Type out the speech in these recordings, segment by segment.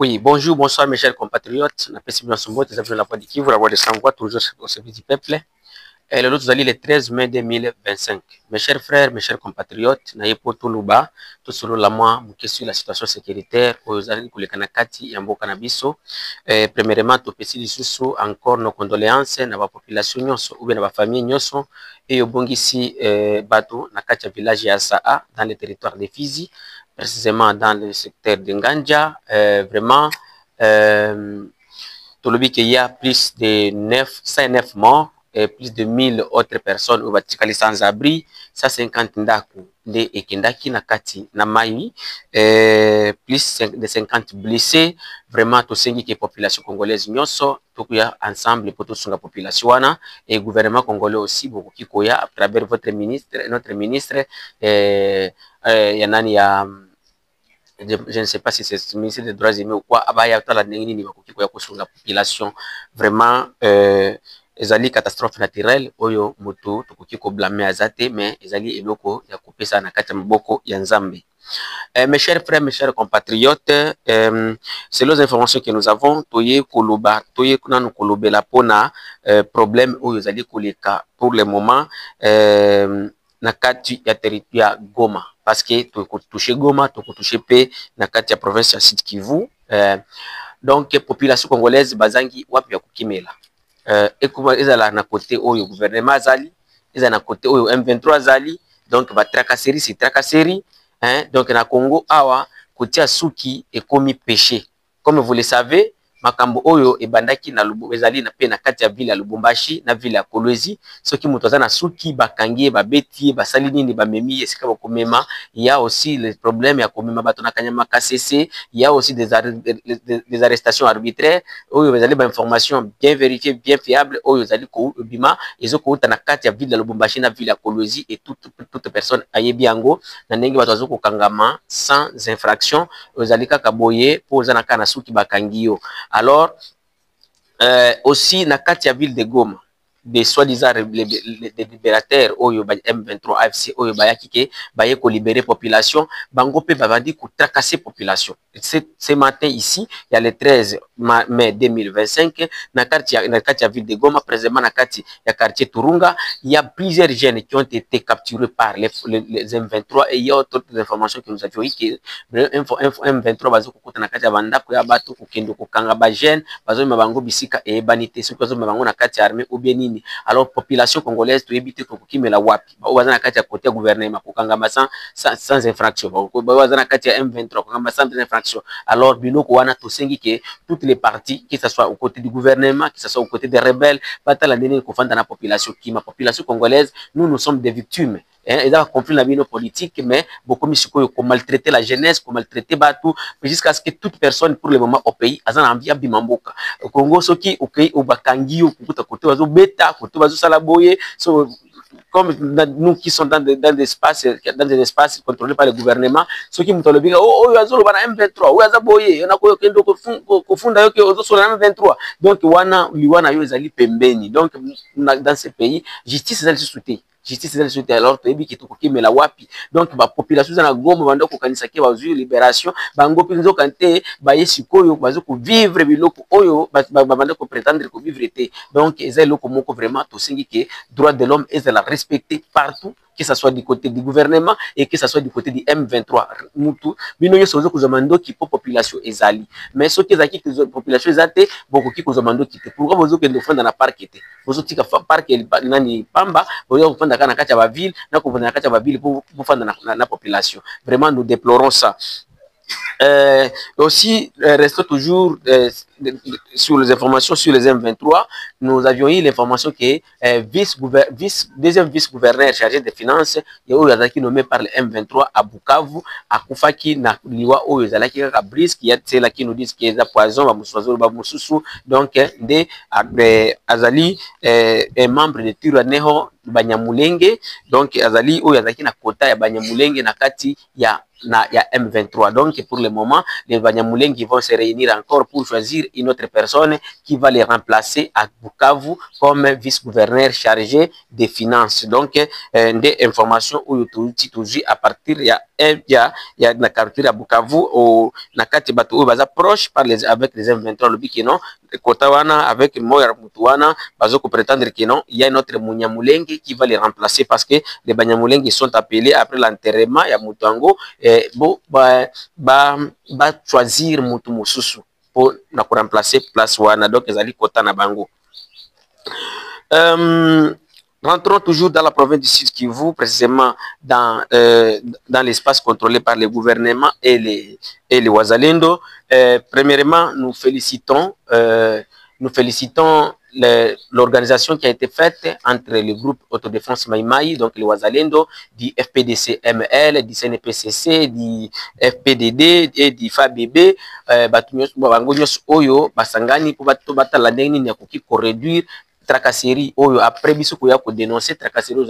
Oui, bonjour, bonsoir mes chers compatriotes. Na pesi bien sombo, tes amis de la voix du Kivu, la voix de Sangwa, toujours au service du peuple. Et le autre, le 13 mai 2025. Mes chers frères, mes chers compatriotes, na yepo tuluba, tout solo la moi, sur la situation sécuritaire, aux alliés pour les Kanakati et en Bokanabiso. Premièrement, tout petit sous encore nos condoléances na la population nyoso, ou bien na la famille nyoso, et au bongisi bateau, na katia village ya Saa, dans le territoire de Fizi, précisément dans le secteur de Nganja. Vraiment, tout le qu'il y a plus de 109 morts et plus de 1000 autres personnes au Vatican sans abri, 150 ndaku de ekendaki na kati na mai, plus de 50 blessés. Vraiment, tout ce qui est population congolaise nyonso, tout ya ensemble pour tout la population wana et le gouvernement congolais aussi beaucoup qui koya à travers votre ministre, notre ministre, yanani ya je ne sais pas si c'est le ministre des droits humains ou quoi, abaya tala nini ni bakoki koya sur la population vraiment ezali catastrophe naturelle oyo moto tokoki ko blâmer azate mais ezali eloko ya kopesa na kati ya maboko ya Nzambe. Mes chers frères, mes chers compatriotes, selon les informations que nous avons, toye koloba, toye kuna no kolobela pona problème oyo ezali koleka pour le moment na kati ya territoire Goma parce que touché Goma, touché pe na kati ya province ya Sud Kivu. Donc population congolaise bazangi wapi ya kukimela. Ekuma ezala na côté oyo gouvernement azali, ezala na côté oyo M23 azali, donc ba tracasserie c'est tracasserie, hein, donc na Congo awa kotia suki ekomi péché. Comme vous le savez, makambo oyo ebandaki na Lubumbashi ezali na pe na kati ya ville ya Lubumbashi na ville ya Kolwezi, soki muto aza na suki bakangi babeti basali nini bamemi esika bakomema. Il y a aussi le problème ya komema bato na kanyama KCC, il y a aussi des arrestations arbitraires oyo ezali ba information bien vérifiée, bien fiable oyo ezali ko bima ezoko uta na kati ya ville ya Lubumbashi na ville ya Kolwezi et toute personne ayebi yango na ndenge bato azoko kangama sans infraction ezali kaka boye po za na kana suki bakangio. Alors, aussi, na katia ville de Goma, des soi-disant les libérateurs, oyo M23 AFC, oyo bayaki baye ko libérer population, bango pe babandi ko tracasser population. Ce matin ici, il y a le 13 mai 2025, na katia ville de Goma, précisément na katia quartier Turunga, il y a plusieurs jeunes qui ont été capturés par les M23 et il y a d'autres informations que nous avions eu que M23 bazo kokota na katia banda ko ya bato ko kendo ko kanga ba jeunes, bazo mabango bisika e banité, ce bazo mabango na katia armée ou bien nini. Alors population congolaise to ebité ko kimela wapi ba baza na katia côté gouvernement ko kanga sans infraction, ba baza na katia M23 ko kanga sans infraction. Alors biloko wana to sengi que toutes les parties, que ce soit au côté du gouvernement, que ce soit au côté des rebelles, batala nene ko fanda na population qui ma population congolaise, nous sommes des victimes. Ils ont compris la vie politique, mais beaucoup de maltraiter la jeunesse, maltraiter Batou, jusqu'à ce que toute personne pour le moment au pays a envie de Bimamboka. Au Congo, ce qui est au Bakangi, au côté de Beta, au côté de Salaboye, comme nous qui sommes dans des espaces contrôlés par le gouvernement, ceux qui me disent oh, Yazolo bana M23, ou Yazaboye, y en a qui funda yo que sur la M23. Donc wana yo ezali pembeni. Donc dans ce pays, justice est soutenu. Justice est soutenu. Alors tu ebi ki to kokimela wapi. Donc ba population za na Goma banda ko kanisa ke bazui libération, bango pinzo kante ba yesikoyo bazo ko vivre biloko oyo banda ko prétendre ko vivre té. Donc ezali loko moko vraiment to singi ke droit de l'homme est la respecter partout, que ce soit du côté du gouvernement et que ce soit du côté du M23. Mutu bino yoso zo kuzomando ki population ezali. Mais ce qui ezaki que population ezate beaucoup ki kuzomando ki te. Pourquoi vous que ndofanda na parc était. Vous tika parc nani pamba, vous kufanda kana kati ya ba ville, na kufanda na kati ya ba ville pour fanda na population. Vraiment nous déplorons ça. Aussi, restons toujours sur les informations sur les M23. Nous avions eu l'information que deuxième vice-gouverneur chargé des finances, qui nommé par le M23 à Bukavu, à Koufaki, na Liwa, où ils allaient à Brice, qui est là qui nous disent qu'il y a poison, donc, Azali est membre de Tiraneho Banyamulenge, donc azali oyo azali na quota ya Banyamulenge na kati ya M23. Donc pour le moment, les Banyamulenge vont se réunir encore pour choisir une autre personne qui va les remplacer à Bukavu comme vice-gouverneur chargé des finances. Donc des informations où toujours à partir ya na quartier à Bukavu au na kati bato oyo baza proche par les avec les M23 le biki non kota wana avec moya mutu wana bazo ko prétendre que non il y a notre Munyamulenge qui va les remplacer parce que les Banyamulenge sont appelés après l'enterrement ya Mutango ba choisir mutu mususu pour na ko remplacer place wana donc ezali kota na bango. Rentrons toujours dans la province du Sud Kivu, précisément dans l'espace contrôlé par le gouvernement et les Wazalendo. Premièrement, nous félicitons l'organisation qui a été faite entre le groupe Autodéfense Maïmaï, donc les Wazalendo, du FPDC-ML, du CNPCC, du FPDD et du FABB, Oyo, Basangani, pour battre réduire tracasserie oyo après biso ko ya ko dénoncer tracasserie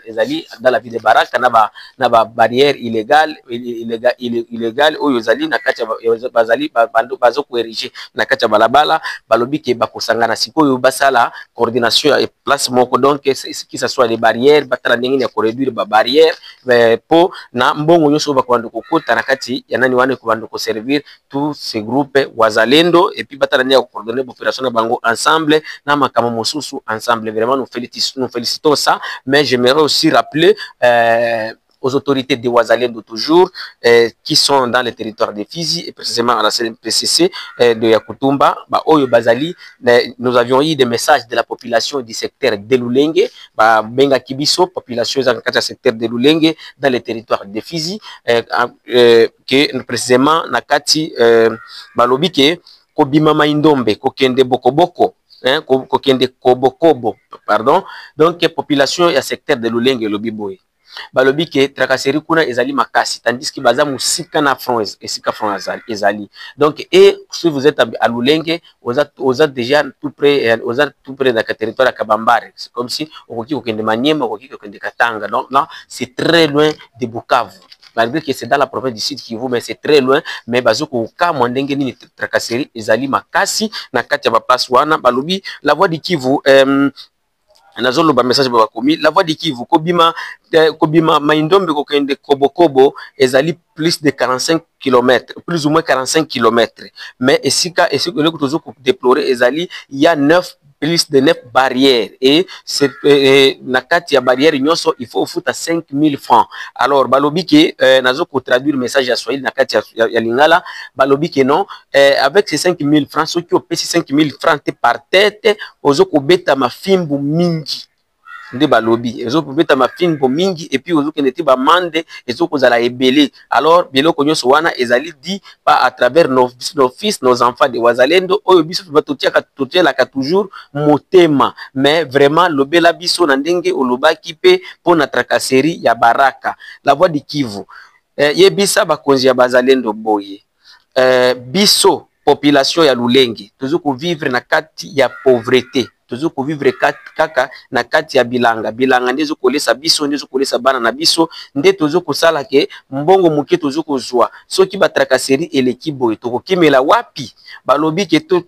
ezali dans la ville de Baraka na ba barrière illégale oyo ezali na kati bazali bando bazo ko ériger na kati balabala balobi ke bakosangana sikoyo basala coordination et place moko donc qui ça soit les barrières batala ndenge ya ko réduire ba barrière po na mbongo nyoso bakwanda kokota na kati ya nani wane ko bando ko servir tous ces groupes Wazalendo et puis batala ndenge ya coordonner opération na bango ensemble na makamo mosusu ensemble. Vraiment nous félicitons ça, mais j'aimerais aussi rappeler aux autorités de Wazalendo toujours qui sont dans le territoire de Fizi et précisément à la CNPCC de Yakutumba, Oyo Bazali, nous avions eu des messages de la population du secteur de Lulenge, Benga Kibiso, population dans le secteur de Lulenge, dans le territoire de Fizi, que précisément Nakati Balobike, Kobima Maindombe, Kokende Bokoboko, kokende kobo pardon, donc population ya secteur de Lulenge lobiboy balobi ke tracasserie kuna ezali makasi tandis que baza musika na front esika front ezali donc et si vous êtes à Lulenge vous êtes déjà tout près dans le territoire de Kabambare, c'est comme si okoki kokende Maniema okoki kokende Katanga, donc là c'est très loin de Bukavu malgré que c'est dans la province du Sud Kivu, mais c'est très loin. Mais bazuko ka mwandenge ni tracasserie ezali makasi na kati ya ba place wana balobi la voix du Kivu nazolo ba message ba komi la voix du Kivu kobima Maindombe kokende kobo ezali plus de 45 km, plus ou moins 45 km. Mais esika le toujours déplorer ezali il y a plus de 9 barrières et c'est nakati ya barrière nyoso il faut futa 5000 francs. Alors balobi ke nazo ko traduire message ya Swahili nakati ya Lingala balobi ke non avec ces 5000 francs ceux qui ont payé 5000 francs par tête ozo ko beta mafimbu mingi nde balobi ezo pobeta mafimbo mingi et puis ozo keneti ba mande ezo kozala ebele. Alors biloko nyonso wana ezali dit pas à travers nos fils nos enfants de Wazalendo oyo biso totielaka toujours motema mais vraiment lobela biso na ndenge olobaki pe po na tracasserie ya Baraka. La voix du Kivu yebisa bakonzi ya Bazalendo boye biso population ya Lulenge toujours ko vivre na kati ya pauvreté, toujours ko vivre kaka na kati ya bilanga ndezo kolesa biso ndezo kolesa bana na biso nde toujours ko sala ke mbongo muke toujours ko zwa soki ba tracasserie eleki boye to kokimela wapi balobi ke to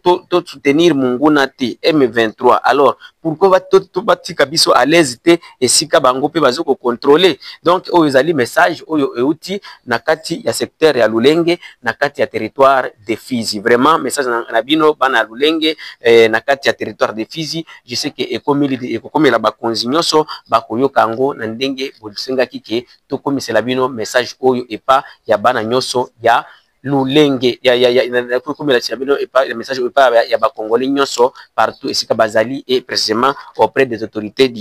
soutenir munguna te M23. Alors pourquoi to batika biso à l'aise te esika bango pe bazo ko contrôler. Donc oyo ezali message oyo euti na kati ya secteur ya Lulenge na kati ya territoire de Fizi. Vraiment message na bino bana Lulenge na kati ya territoire de Fizi. Je sais que ekomela bakonzi nyonso bakoyoka ngo na ndenge bosenga kike to komisela bino message oyo epa ya bana nyonso ya Lulenge ya komela bino epa le message epa ya ba congolais nyonso partout esika bazali et précisément auprès des autorités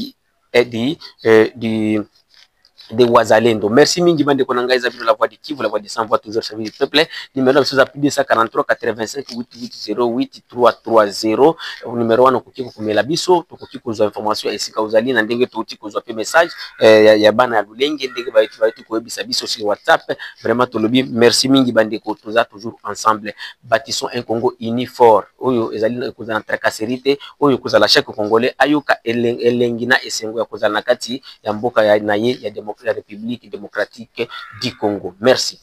de Wazalendo. Merci mingi bande konanga eza la voix de Kivu, la voix de sans voix toujours servir du peuple. Numéro de plus 243 85 8808 330. Numéro 1 koki komela biso, tokoki kozwa information esika ozali na ndenge toti kozwa pe message ya bana ya lulenge ndenge baitu koyebisa biso sur WhatsApp. Vraiment tolobi merci mingi bande ko toza toujours ensemble. Bâtissons un Congo uni fort. Oyo ezali kozala tracasserie te, oyo kozala chaque congolais ayoka elengi na esengo ya kozala na kati ya mboka ya naye ya la République démocratique du Congo. Merci.